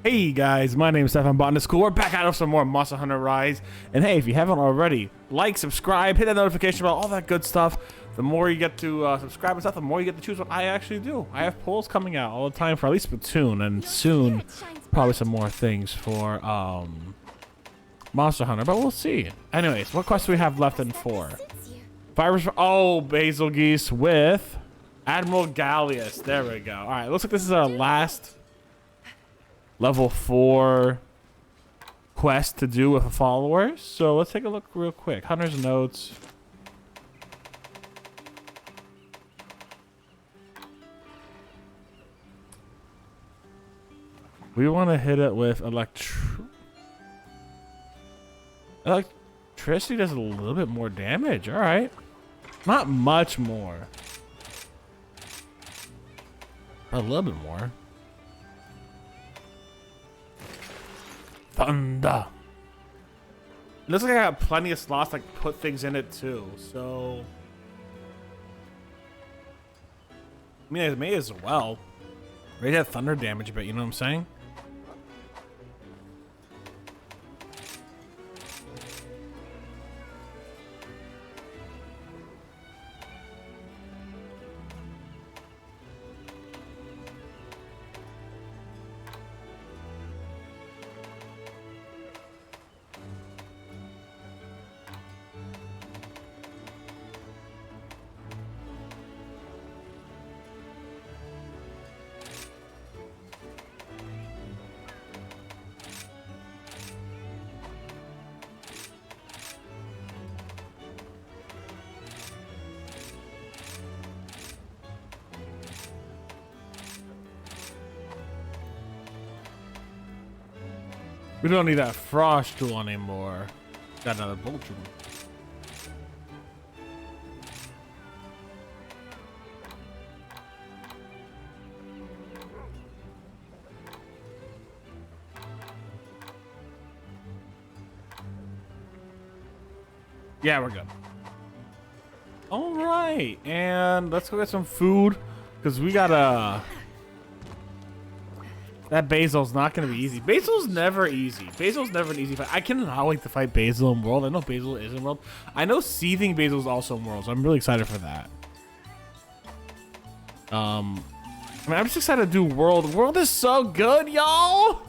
Hey guys, my name is Sandleford. Botanist Cool. We're back out of some more Monster Hunter Rise. And hey, if you haven't already, like, subscribe, hit that notification bell, all that good stuff. The more you get to subscribe and stuff, the more you get to choose what I actually do. I have polls coming out all the time for at least Splatoon, and soon probably some more things for Monster Hunter, but we'll see. Anyways, what quests do we have left in 4? Fires for Basil Geese with Admiral Gallius. There we go. All right, looks like this is our last level 4 quest to do with the followers. So let's take a look real quick. Hunter's notes. We want to hit it with electricity. Does a little bit more damage. All right, not much more, a little bit more. Thunder. It looks like I got plenty of slots to put things in it too, so I mean, it may as well. Ready to have thunder damage, but you know what I'm saying? We don't need that frost tool anymore. Got another bolt tool. Yeah, we're good. All right, and let's go get some food because we gotta. That Basil's not going to be easy. Basil's never easy. Basil's never an easy fight. I cannot wait to fight Basil in World. I know Basil is in World. I know Seething Basil is also in World, so I'm really excited for that. I mean, I'm just excited to do World. World is so good, y'all.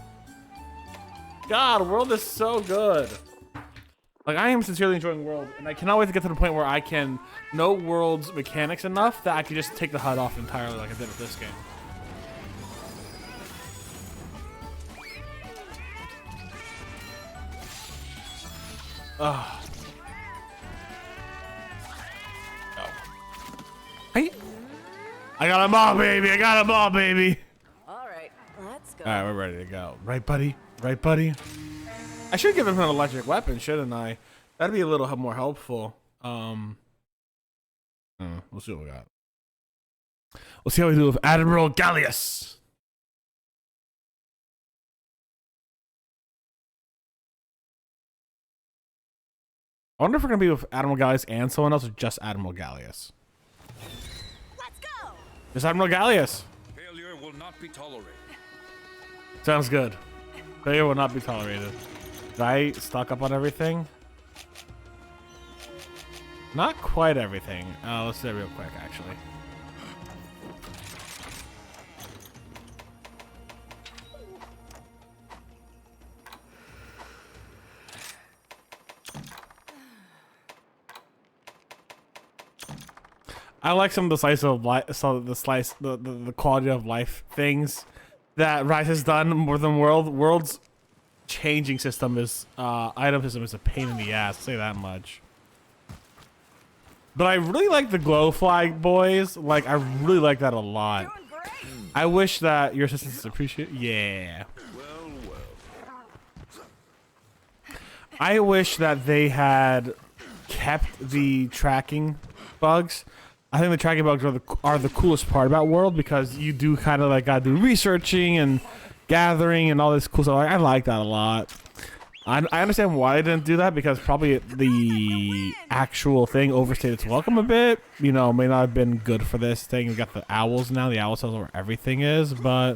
God, World is so good. Like, I am sincerely enjoying World, and I cannot wait to get to the point where I can know World's mechanics enough that I can just take the HUD off entirely like I did with this game. Oh. Hey, I got them all, baby. I got them all, baby. All right, let's go. All right, we're ready to go. Right, buddy? Right, buddy? I should give him an electric weapon, shouldn't I? That'd be a little more helpful. We'll see what we got. We'll see how we do with Admiral Gallius. I wonder if we're gonna be with Admiral Gallius and someone else, or just Admiral Gallius. Let's go. Just Admiral Gallius. Failure will not be tolerated. Sounds good. Failure will not be tolerated. Did I stock up on everything? Not quite everything. Let's do it real quick, actually. I like some of the slice of life, the quality of life things that Rise has done more than World. World's changing system is, item system is a pain in the ass, I'll say that much. But I really like the glow flag boys. Like, I really like that a lot. I wish that your assistance is appreciated. Yeah. I wish that they had kept the tracking bugs. I think the tracking bugs are the coolest part about World, because you do kind of like gotta do researching and gathering and all this cool stuff. I like that a lot. I understand why they didn't do that, because probably the actual thing overstayed its welcome a bit. You know, may not have been good for this thing. We got the owls now. The owl tells where everything is, but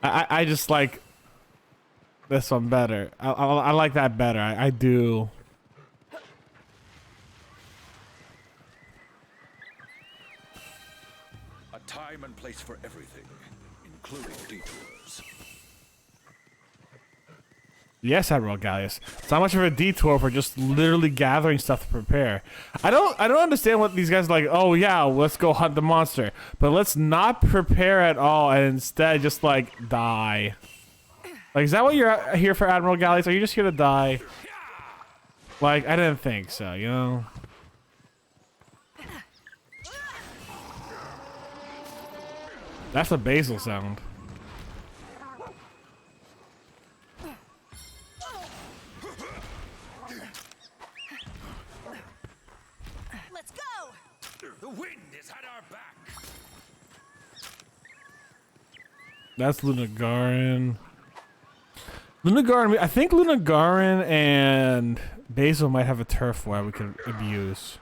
I just like this one better. I like that better. I do. A time and place for everything, including detours. Yes, Admiral Gallius. It's not much of a detour for just literally gathering stuff to prepare. I don't understand what these guys are like. Oh yeah, let's go hunt the monster, but let's not prepare at all and instead just like die. Like, is that what you're here for, Admiral Gallius? Are you just here to die? Like, I didn't think so. You know. That's a basil sound. Let's go. The wind is at our back. That's Lunagarin. Lunagarin, I think Lunagarin and Basil might have a turf war we could abuse.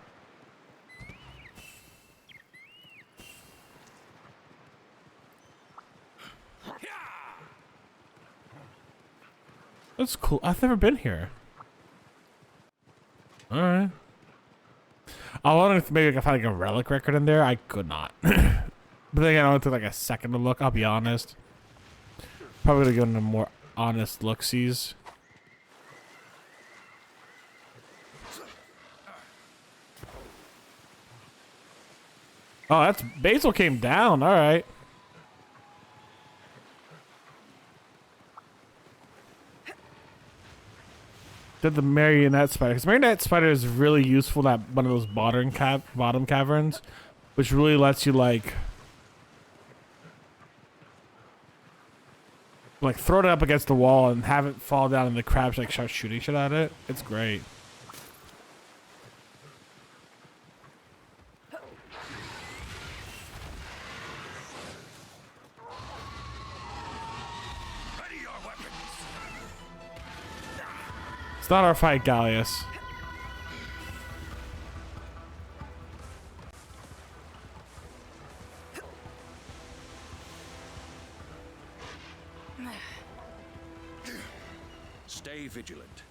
That's cool. I've never been here. Alright. I wanted to maybe I could find like a relic record in there. I could not. But then again, I only took like a second to look, I'll be honest. Probably gonna go into more honest look-sees. Oh, that's Basil came down. Alright. Did the marionette spider, because marionette spider is really useful at one of those bottom caverns, which really lets you like throw it up against the wall and have it fall down and the crabs like start shooting shit at it. It's great. Ready your weapons. It's not our fight, Gallius. Stay vigilant.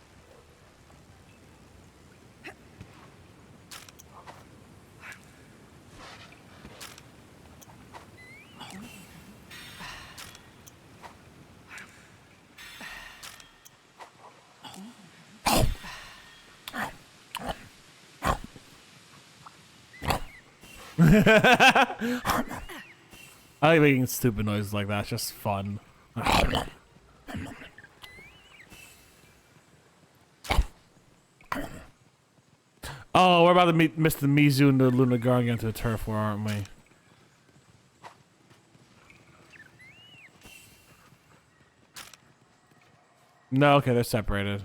I like making stupid noises like that. It's just fun. Oh, we're about to meet Mr. Mizu and the Lunagarin into the turf war, aren't we? No, okay, they're separated.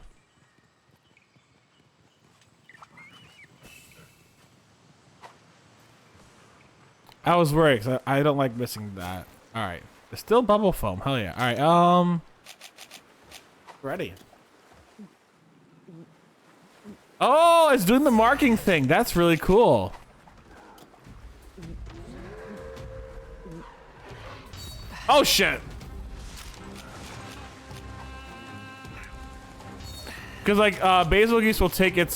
I was worried 'cause I don't like missing that. All right, there's still bubble foam. Hell yeah! All right, ready. Oh, it's doing the marking thing. That's really cool. Oh shit! Because like Basil Geese will take its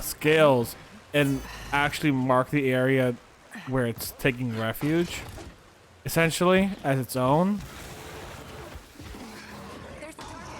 scales and actually mark the area where it's taking refuge, essentially, as its own. There's the target.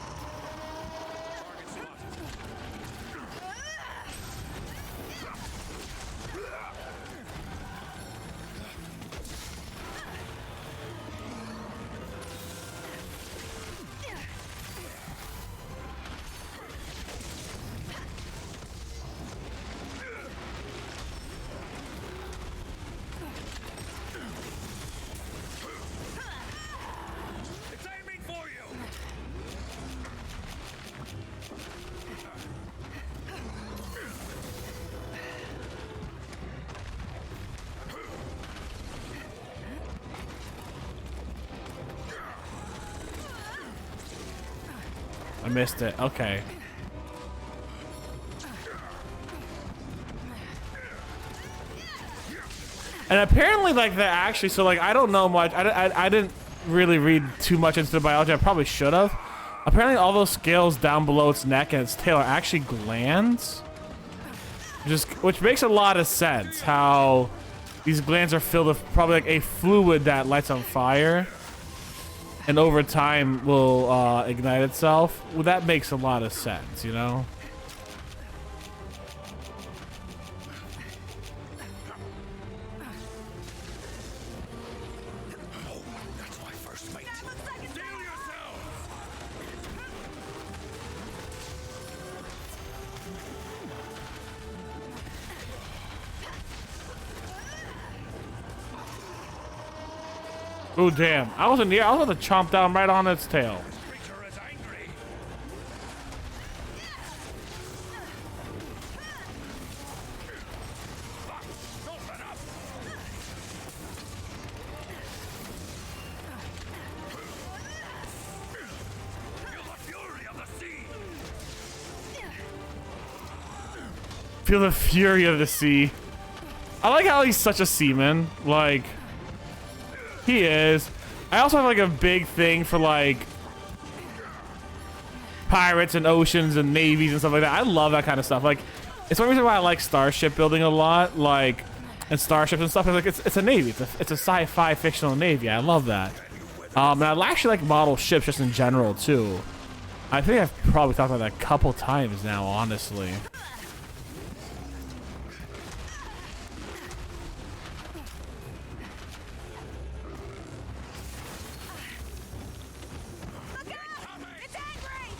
It's aiming for you. I missed it. Okay. And apparently, like, that actually, so, like, I don't know much. I didn't really read too much into the biology. I probably should have. Apparently, all those scales down below its neck and its tail are actually glands. Which makes a lot of sense, how these glands are filled with probably, like, a fluid that lights on fire. And over time will ignite itself. Well, that makes a lot of sense, you know? That's my first mate. Steel yourself! Oh damn! I was about to chomp down right on its tail. Creature is angry. Don't let up. Feel the fury of the sea. Feel the fury of the sea. I like how he's such a seaman. Like, he is. I also have like a big thing for like pirates and oceans and navies and stuff like that. I love that kind of stuff. Like, it's one reason why I like starship building a lot. Like, and starships and stuff. Like, it's a navy. It's a sci-fi fictional navy. I love that. And I actually like model ships just in general too. I think I've probably talked about that a couple times now, honestly. Look out! It's angry!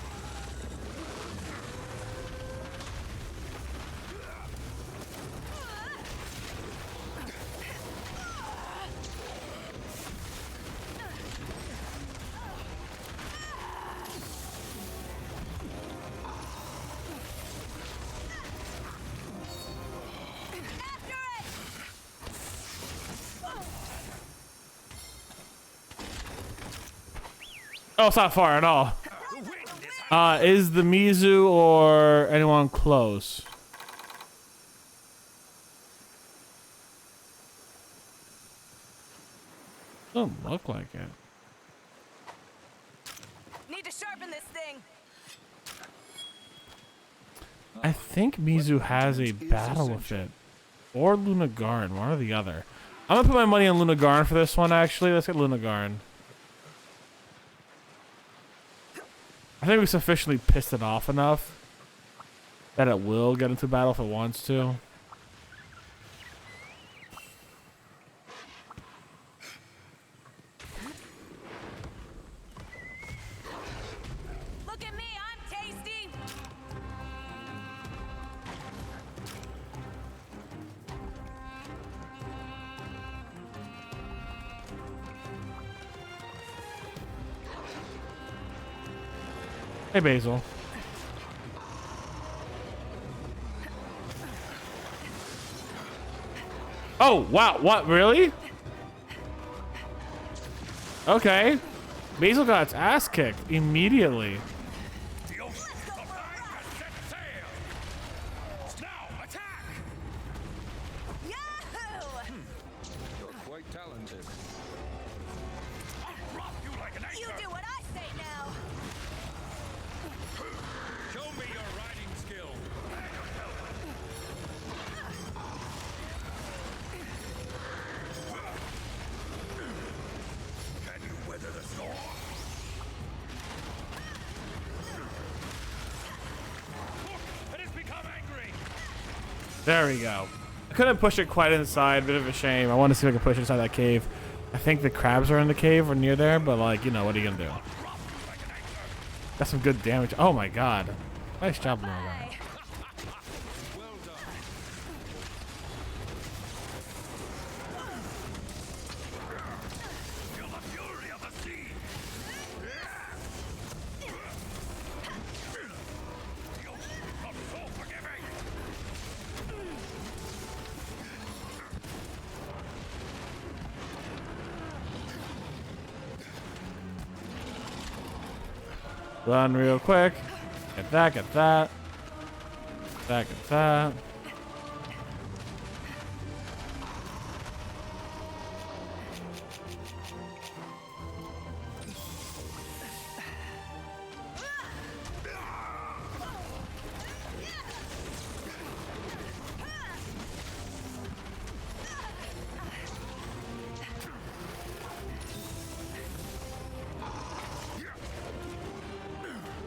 After it! Oh, it's not far at all. The wind is Is the Mizu or anyone close? Doesn't look like it. Need to sharpen this thing. I think Mizu has a battle with it. Or Lunagarn, one or the other. I'm gonna put my money on Lunagarn for this one, actually. Let's get Lunagarn. I think we sufficiently pissed it off enough that it will get into battle if it wants to. Look at me, I'm tasty. Hey, Basil. Oh, wow. What? Really? Okay. Basil got its ass kicked immediately. the ocean. The flag has set sail. Now attack. Yahoo! You're quite talented. I'll drop you like an anchor. You do what I say now. Show me your riding skill. Can you weather the storm? It has become angry. There we go. I couldn't push it quite inside. Bit of a shame. I wanted to see if I could push it inside that cave. I think the crabs are in the cave or near there, but like, you know, what are you gonna do? Got some good damage. Oh my god. Nice job, Lunagarn. Bye. Well done. Feel the fury of the sea. The ocean becomes so forgiving. Run real quick. Get that, get that. Get that, get that.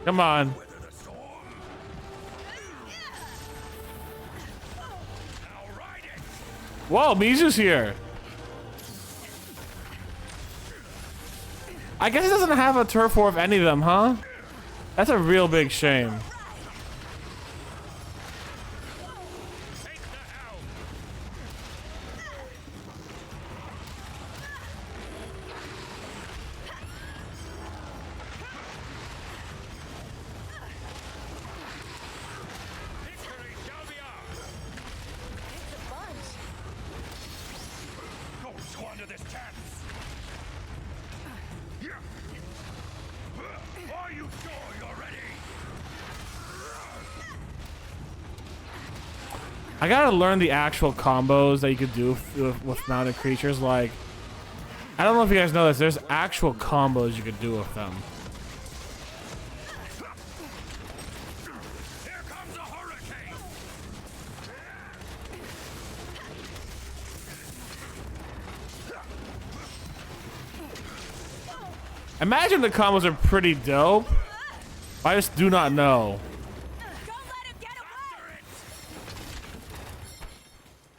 Come on. Whoa, Mizu's here. I guess he doesn't have a turf war of any of them, huh? That's a real big shame. I gotta learn the actual combos that you could do with mounted creatures. Like, I don't know if you guys know this. There's actual combos you could do with them. Here comes a hurricane. Imagine the combos are pretty dope. I just do not know.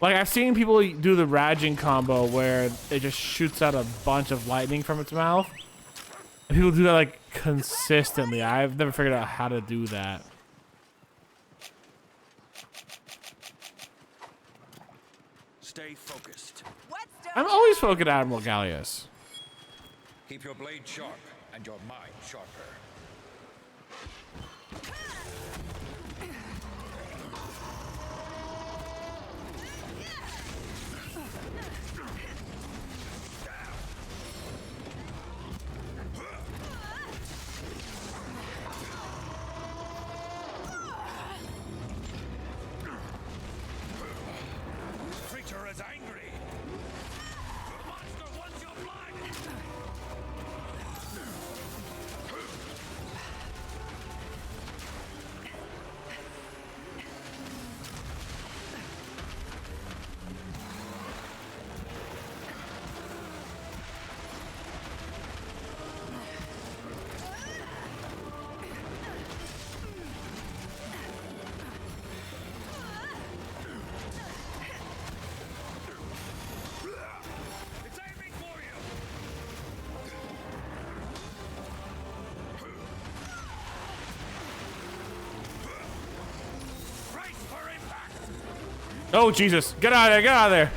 Like, I've seen people do the Raging combo where it just shoots out a bunch of lightning from its mouth. And people do that, like, consistently. I've never figured out how to do that. Stay focused. I'm always focused, Admiral Gallius. Keep your blade sharp and your mind sharper. Creature is angry. The monster wants your blood. It's aiming for you. Brace for impact. Oh, Jesus. Get out of there. Get out of there.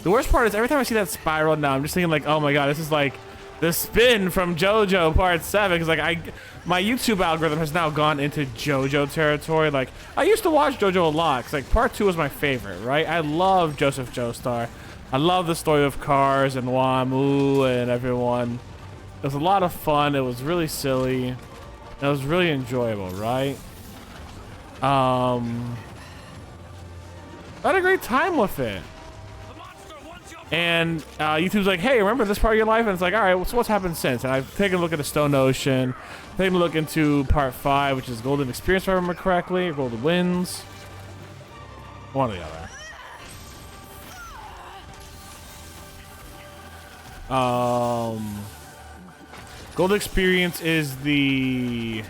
The worst part is every time I see that spiral now, I'm just thinking like, oh my God, this is like the spin from JoJo Part 7. Because like my YouTube algorithm has now gone into JoJo territory. Like, I used to watch JoJo a lot. 'Cause like Part 2 was my favorite, right? I love Joseph Joestar. I love the story of Cars and Wamu and everyone. It was a lot of fun. It was really silly. It was really enjoyable, right? I had a great time with it. The monster wants your And YouTube's like, hey, remember this part of your life? And it's like, all right, so what's happened since? And I've taken a look at the Stone Ocean, taken a look into Part 5, which is Golden Experience, if I remember correctly, or Golden Winds. One or the other. Gold Experience is the...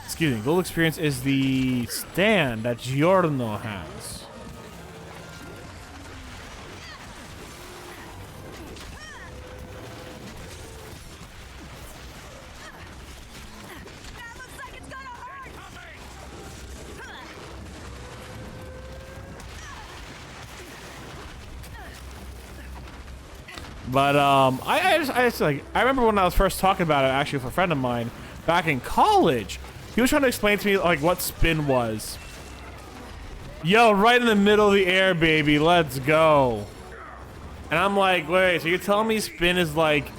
Excuse me, Gold Experience is the stand that Giorno has. That looks like it's gonna hurt. But I just like, I remember when I was first talking about it actually with a friend of mine back in college. He was trying to explain to me like what spin was. Yo, right in the middle of the air, baby. Let's go. And I'm like, wait, so you're telling me spin is like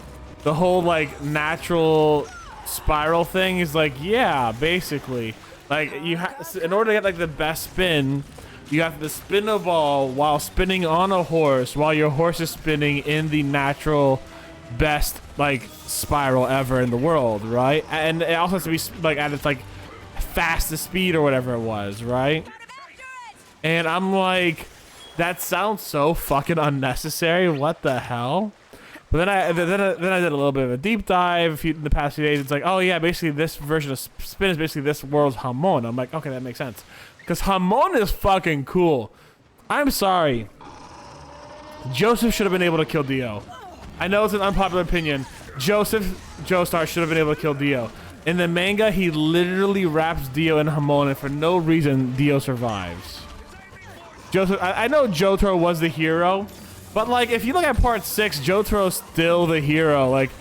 the whole like natural spiral thing? He's like, yeah, basically. Like you in order to get like the best spin, You have to spin a ball while spinning on a horse, while your horse is spinning in the natural best like spiral ever in the world, right? And it also has to be like at its like fastest speed or whatever it was, right? And I'm like, that sounds so fucking unnecessary. What the hell? But then I did a little bit of a deep dive in the past few days. It's like, oh yeah, basically this version of spin is basically this world's Hamon. I'm like, okay, that makes sense. Because Hamon is fucking cool. I'm sorry. Joseph should have been able to kill Dio. I know it's an unpopular opinion. Joseph Joestar should have been able to kill Dio. In the manga, he literally wraps Dio in Hamon, and for no reason, Dio survives. Joseph, I know Jotaro was the hero, but like, if you look at part 6, Jotaro's still the hero. Like,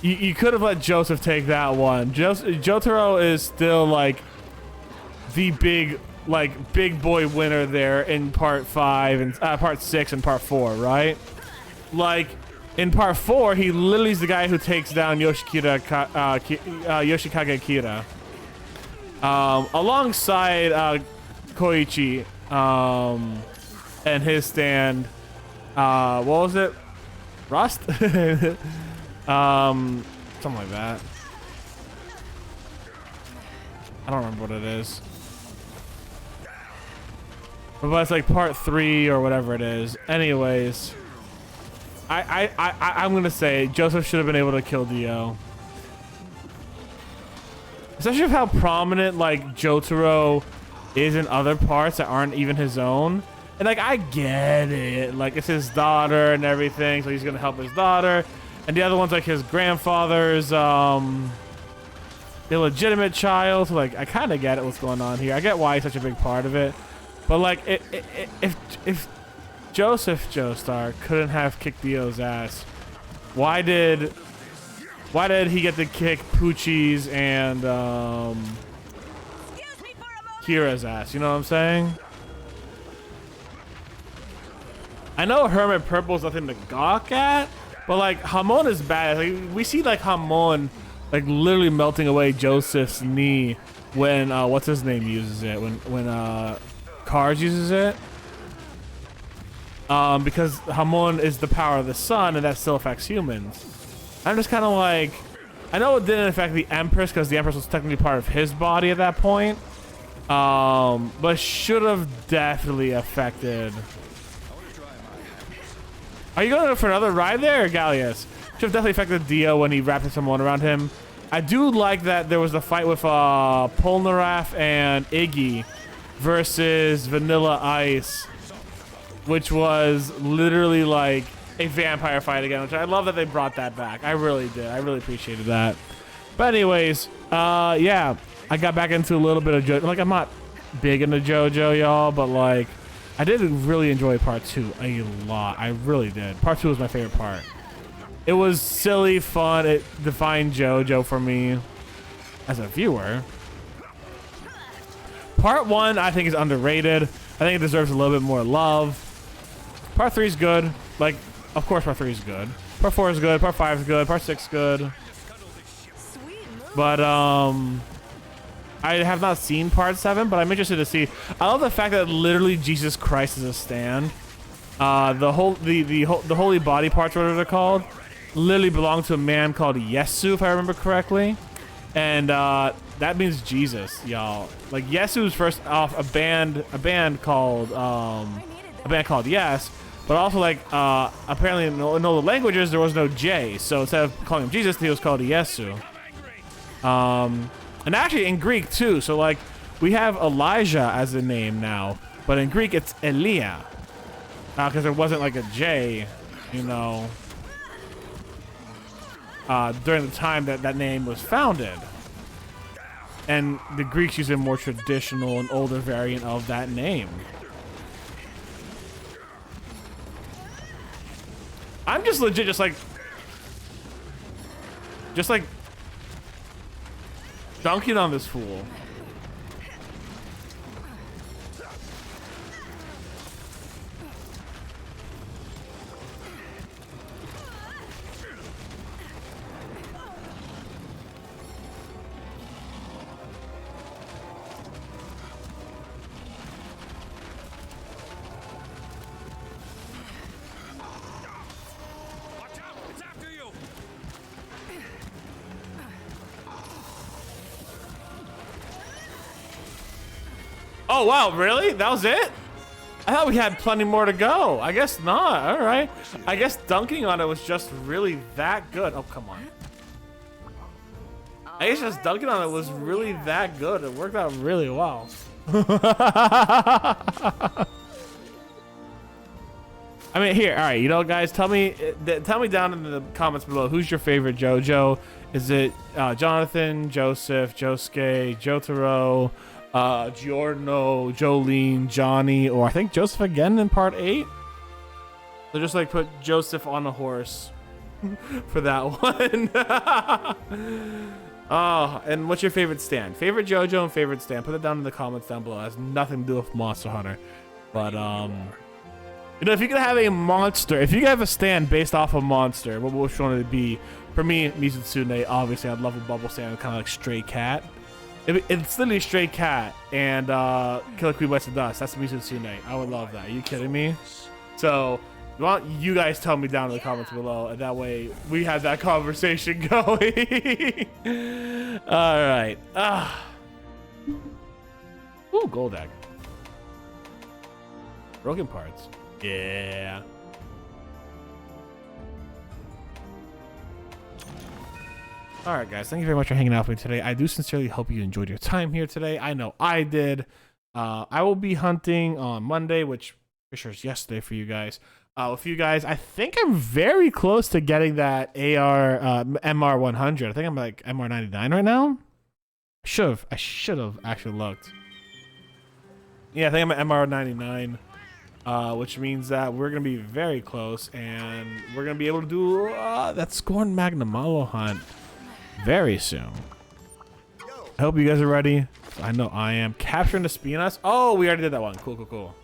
you could have let Joseph take that one. Jotaro is still like the big boy winner there in part 5 and part 6 and part 4, right? Like in part 4, he literally is the guy who takes down Yoshikage Kira, alongside Koichi and his stand. What was it? Rust? Something like that. I don't remember what it is. But it's like part 3 or whatever it is. Anyways, I'm gonna say Joseph should have been able to kill Dio. Especially with how prominent like Jotaro is in other parts that aren't even his own. And like, I get it. Like, it's his daughter and everything, so he's gonna help his daughter. And the other one's like his grandfather's illegitimate child. So like, I kind of get it what's going on here. I get why he's such a big part of it. But like, if Joseph Joestar couldn't have kicked Dio's ass, why did he get to kick Pucci's and Kira's ass? You know what I'm saying? I know Hermit Purple's nothing to gawk at, but like, Hamon is bad. Like, we see like Hamon like literally melting away Joseph's knee when what's his name uses it, when Cars uses it, because Hamon is the power of the sun, and that still affects humans. I'm just kind of like, I know it didn't affect the Empress because the Empress was technically part of his body at that point, but should have definitely affected. Are you going for another ride there, or Gallius? Should have definitely affected Dio when he wrapped someone around him. I do like that there was the fight with Polnareff and Iggy versus Vanilla Ice, which was literally like a vampire fight again, which I love that they brought that back. I really did. I really appreciated that. But anyways, yeah, I got back into a little bit of JoJo. Like, I'm not big into JoJo, y'all, but like, I did really enjoy part 2 a lot. I really did. Part 2 was my favorite part. It was silly, fun. It defined JoJo for me as a viewer. Part 1, I think, is underrated. I think it deserves a little bit more love. Part 3 is good. Like, of course, part 3 is good. Part 4 is good. Part 5 is good. Part 6 is good. But, I have not seen part 7, but I'm interested to see. I love the fact that literally Jesus Christ is a stand. The holy body parts, whatever they're called, literally belong to a man called Yesu, if I remember correctly. And, that means Jesus, y'all. Like, Yesu was first off a band called Yes, but also like apparently in all the languages there was no J, so instead of calling him Jesus, he was called Yesu. And actually in Greek too. So like, we have Elijah as a name now, but in Greek it's Elia, because there wasn't like a J, you know, during the time that name was founded. And the Greeks use a more traditional and older variant of that name. I'm just legit just like dunking on this fool. Oh, wow, really? That was it? I thought we had plenty more to go. I guess not. All right. I guess dunking on it was just really that good. Oh, come on. I guess just dunking on it was really that good. It worked out really well. I mean, here, all right, you know, guys, tell me down in the comments below, who's your favorite JoJo? Is it Jonathan, Joseph, Josuke, Jotaro, Giorno, Jolene, Johnny, or I think Joseph again in part 8? So just like put Joseph on a horse for that one. Oh, and what's your favorite stand? Favorite JoJo and favorite stand? Put it down in the comments down below. It has nothing to do with Monster Hunter, but you know, if you could have a monster, if you could have a stand based off a monster, which one would it be? For me, Mizutsune, obviously, I'd love a bubble stand, kind of like Stray Cat. It's literally Stray Cat and Killer Queen Bites the Dust. That's Mizutsune. I would love that. Are you kidding me? So, why don't you guys tell me down in the comments below, and that way we have that conversation going. All right. Ooh, gold egg. Broken parts. Yeah. All right, guys. Thank you very much for hanging out with me today. I do sincerely hope you enjoyed your time here today. I know I did. I will be hunting on Monday, which for sure is yesterday for you guys. With you guys, I think I'm very close to getting that MR 100. I think I'm like MR 99 right now. I should have actually looked. Yeah, I think I'm at MR 99. Which means that we're going to be very close, and we're going to be able to do that Scorn Magnamalo hunt very soon. I hope you guys are ready. I know I am. Capturing the Spinass. Oh, we already did that one. Cool.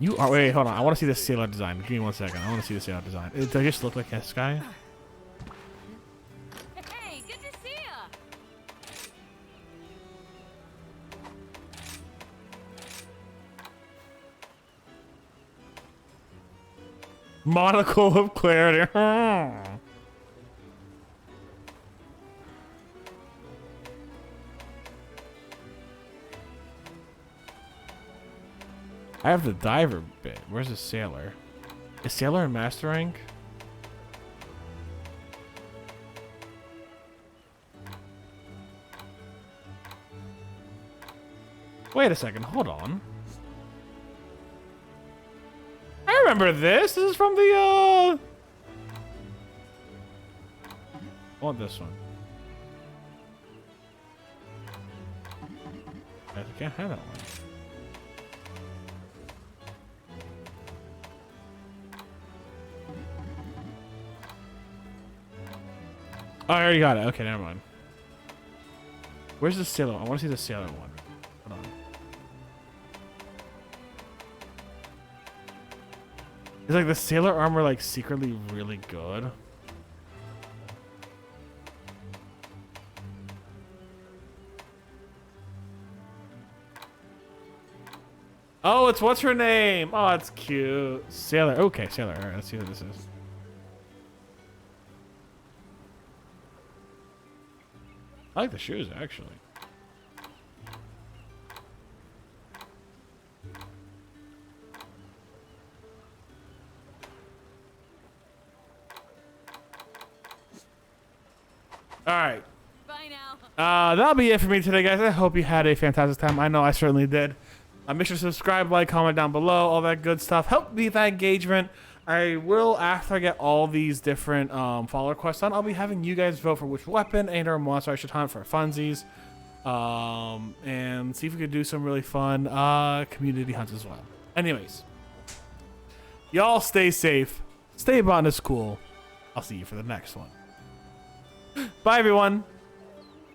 You are. Wait, hold on. I want to see the sailor design. Give me 1 second. I want to see the sailor design. Does it just look like this guy? Hey, good to see ya. Monocle of clarity. I have the diver bit. Where's the sailor? Is sailor in master rank? Wait a second. Hold on. I remember this. This is from the I want this one. I can't have that one. Oh, I already got it. Okay, never mind. Where's the sailor? I want to see the sailor one. Hold on. Is like the sailor armor like secretly really good? Oh, it's what's her name? Oh, it's cute. Sailor. Okay, sailor. All right, let's see what this is. I like the shoes, actually. All right. Bye now. That'll be it for me today, guys. I hope you had a fantastic time. I know I certainly did. Make sure to subscribe, like, comment down below, all that good stuff. Help me with that engagement. I will, after I get all these different follower quests done, I'll be having you guys vote for which weapon and or monster I should hunt for funsies. And see if we could do some really fun community hunts as well. Anyways, y'all stay safe. Stay Botanist Cool. I'll see you for the next one. Bye, everyone.